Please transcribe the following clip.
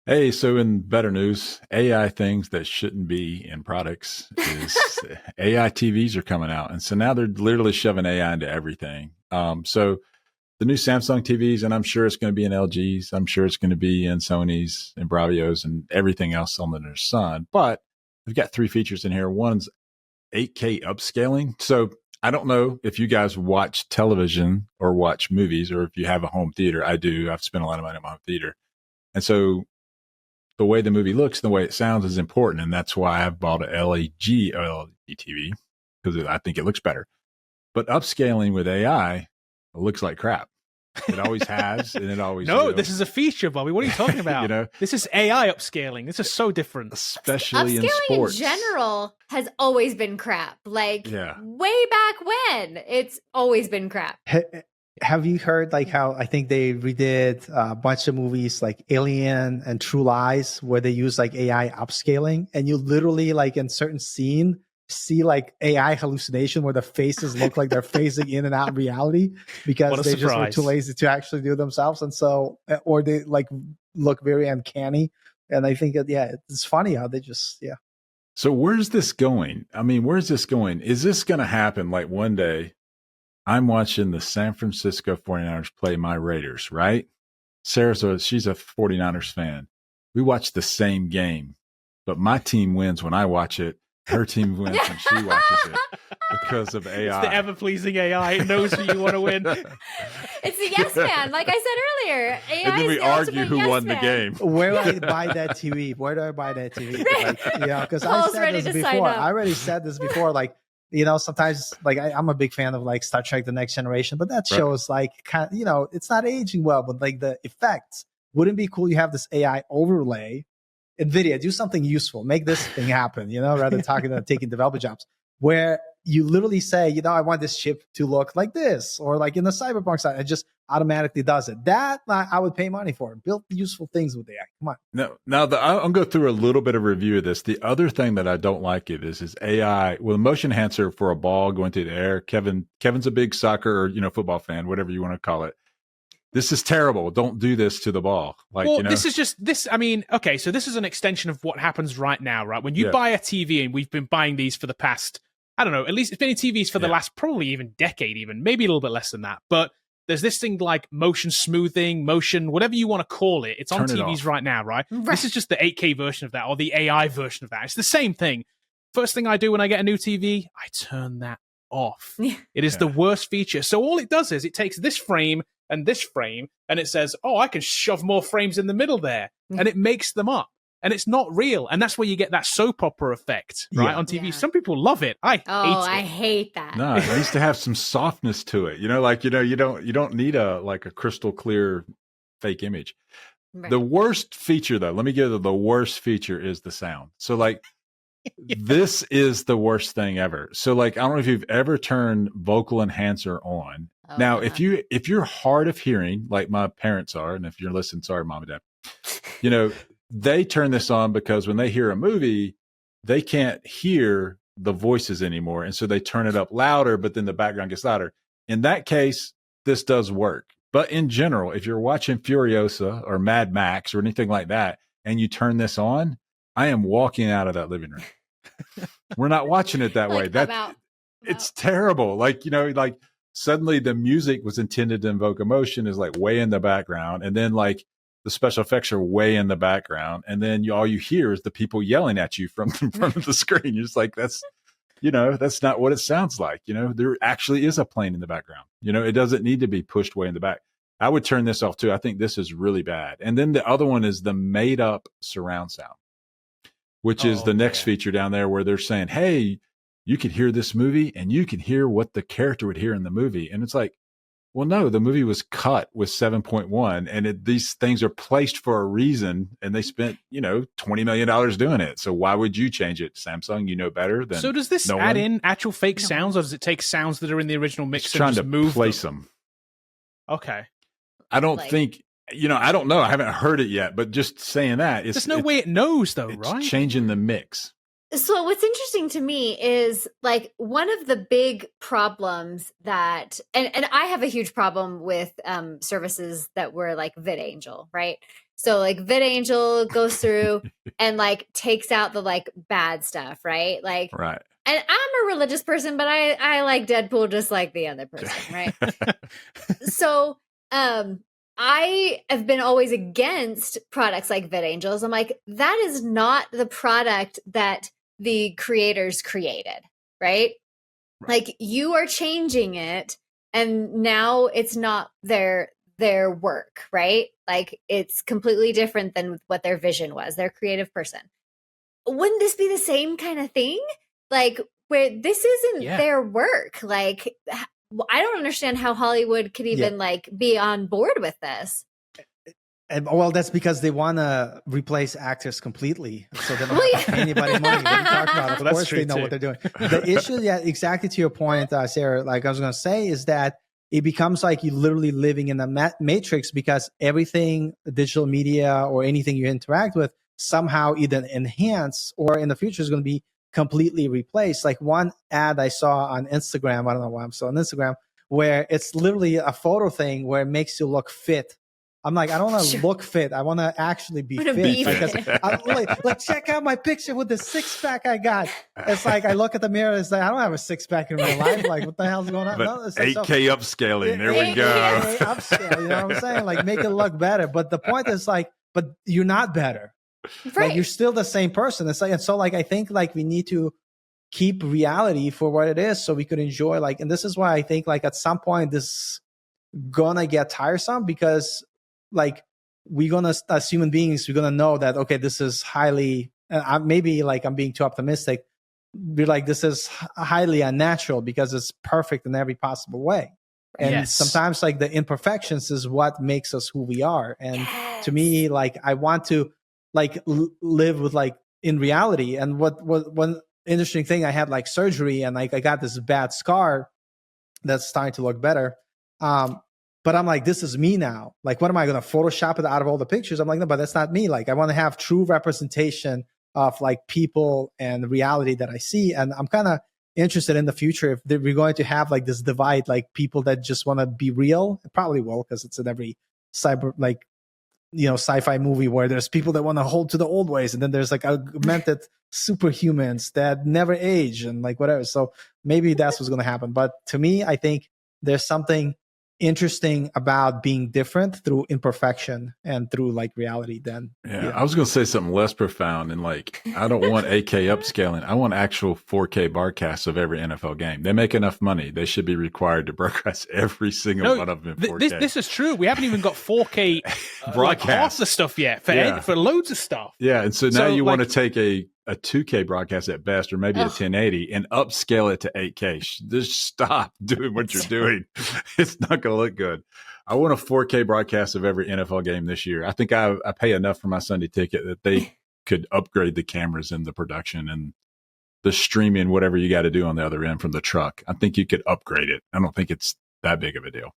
Hey, so in better news, AI things that shouldn't be in products is AI TVs are coming out. And so now they're literally shoving AI into everything. So the new Samsung TVs, and I'm sure it's going to be in LGs, I'm sure it's going to be in Sony's and Bravios and everything else on their sun. But we've got three features in here. One's 8K upscaling. So I don't know if you guys watch television or watch movies or if you have a home theater. I do. I've spent a lot of money on my home theater. And so the way the movie looks and the way it sounds is important. And that's why I've bought a LG OLED TV because I think it looks better. But upscaling with AI, it looks like crap. It always has, and it always No, will. this is a feature, Bobby. What are you talking about? You know, this is AI upscaling. This is so different. especially in Upscaling sports. in general has always been crap. Like Yeah. way back when, it's always been crap. Have you heard like how I think they redid a bunch of movies like Alien and True Lies where they use like AI upscaling, and you literally like in certain scene see like AI hallucination where the faces look like they're phasing in and out of reality because they just were too lazy to actually do it themselves, and so or they like look very uncanny. And I think it's funny how they just So where's this going? I mean, where's this going? Is this going to happen like one day? I'm watching the San Francisco 49ers play my Raiders, right? She's a 49ers fan. We watch the same game, but my team wins when I watch it. Her team wins when she watches it because of AI. It's the ever-pleasing AI. It knows who you want to win. It's the yes man, like I said earlier. AI and then we argue who won the game. Where do I buy that TV? Where do I buy that TV? Right. Because I said this before. I already said this before. Like, sometimes like I'm a big fan of like Star Trek: The Next Generation, but that show is like it's not aging well. But like the effects, wouldn't it be cool? You have this AI overlay. NVIDIA, do something useful. Make this thing happen. Rather than taking developer jobs. Where you literally say, I want this chip to look like this, or like in the Cyberpunk side, it just automatically does it. That I would pay money for. Build useful things with AI. Come on. Now I'll go through a little bit of review of this. The other thing that I don't like is AI with a motion enhancer for a ball going through the air. Kevin's a big soccer or football fan, whatever you want to call it. This is terrible. Don't do this to the ball. This is just this. I mean, okay, so this is an extension of what happens right now, right? When you buy a TV, and we've been buying these for the past, I don't know, at least it's been in TVs for the last probably even decade, even maybe a little bit less than that. But there's this thing like motion smoothing, motion, whatever you want to call it. It's on TVs right now, right? This is just the 8K version of that, or the AI version of that. It's the same thing. First thing I do when I get a new TV, I turn that off. It is the worst feature. So all it does is it takes this frame and this frame, and it says, oh, I can shove more frames in the middle there. And it makes them up. And it's not real. And that's where you get that soap opera effect, right, on TV. Yeah. Some people love it. I hate that. No, it needs to have some softness to it. You don't need a crystal clear fake image. Right. The worst feature, though, let me give you the worst feature is the sound. So, this is the worst thing ever. So, I don't know if you've ever turned vocal enhancer on. Now, if you're hard of hearing, like my parents are, and if you're listening, sorry, mom and dad, they turn this on because when they hear a movie, they can't hear the voices anymore. And so they turn it up louder, but then the background gets louder. In that case, this does work. But in general, if you're watching Furiosa or Mad Max or anything like that, and you turn this on, I am walking out of that living room. We're not watching it that way. It's terrible. Suddenly the music was intended to invoke emotion is way in the background. And then the special effects are way in the background. And then all you hear is the people yelling at you from in front of the screen. You're just like, that's not what it sounds like. There actually is a plane in the background. It doesn't need to be pushed way in the back. I would turn this off too. I think this is really bad. And then the other one is the made up surround sound, which is the next feature down there where they're saying, hey, you could hear this movie and you can hear what the character would hear in the movie. And it's like, well, no, the movie was cut with 7.1 and these things are placed for a reason. And they spent, $20 million doing it. So why would you change it? Samsung, you know better than. So does this add in actual fake sounds, or does it take sounds that are in the original mix it's and trying just to move place them? Okay. I don't think, I don't know. I haven't heard it yet, but just saying that. There's no way it knows though, it's right? Changing the mix. So what's interesting to me is one of the big problems that, and I have a huge problem with services that were like VidAngel, right? So like VidAngel goes through and like takes out the like bad stuff, right? Like, right. And I'm a religious person, but I like Deadpool just like the other person, right? So I have been always against products like VidAngels. I'm like, that is not the product that the creators created, right? Like you are changing it and now it's not their work, right? Like it's completely different than what their vision was, their creative person. Wouldn't this be the same kind of thing? Like where this isn't their work. Like I don't understand how Hollywood could even like be on board with this. And, well, that's because they want to replace actors completely, so they don't have to pay anybody money. What are you talking about? Of course, they know what they're doing. The issue, exactly to your point, Sarah. Like I was going to say, is that it becomes like you're literally living in a matrix because everything, digital media or anything you interact with, somehow either enhance or in the future is going to be completely replaced. Like one ad I saw on Instagram, I don't know why I'm still on Instagram, where it's literally a photo thing where it makes you look fit. I'm like, I don't want to look fit. I want to actually be fit. Because like, check out my picture with the 6-pack I got. It's like, I look at the mirror, it's like, I don't have a 6-pack in my life. Like, what the hell's going on? But no, 8K upscaling. There we go. 8K upscale, you know what I'm saying? Like, make it look better. But the point is like, but you're not better. Right. Like, you're still the same person. It's like, and so like, I think like we need to keep reality for what it is so we could enjoy like, and this is why I think like at some point this gonna get tiresome because like we're gonna, as human beings, we're gonna know that, okay, this is highly, maybe like I'm being too optimistic, be like, this is highly unnatural because it's perfect in every possible way. And sometimes like the imperfections is what makes us who we are. And to me, like I want to like live with like in reality. And what one interesting thing, I had like surgery and like I got this bad scar that's starting to look better. But I'm like, this is me now. Like, what am I going to Photoshop it out of all the pictures? I'm like, no, but that's not me. Like, I want to have true representation of like people and reality that I see. And I'm kind of interested in the future if we're going to have like this divide, like people that just want to be real. It probably will, because it's in every cyber, like, you know, sci-fi movie where there's people that want to hold to the old ways. And then there's like augmented superhumans that never age and like whatever. So maybe that's what's going to happen. But to me, I think there's something interesting about being different through imperfection and through like reality. Then I was going to say something less profound, and like I don't want 8K upscaling. I want actual 4K broadcasts of every NFL game. They make enough money; they should be required to broadcast every single one of them in 4K. This is true. We haven't even got 4K broadcast like half the stuff yet for loads of stuff. Yeah, and so now you want to take a 2K broadcast at best, or maybe a 1080, and upscale it to 8K. Just stop doing what you're doing. It's not going to look good. I want a 4K broadcast of every NFL game this year. I think I pay enough for my Sunday ticket that they could upgrade the cameras and the production and the streaming, whatever you got to do on the other end from the truck. I think you could upgrade it. I don't think it's that big of a deal.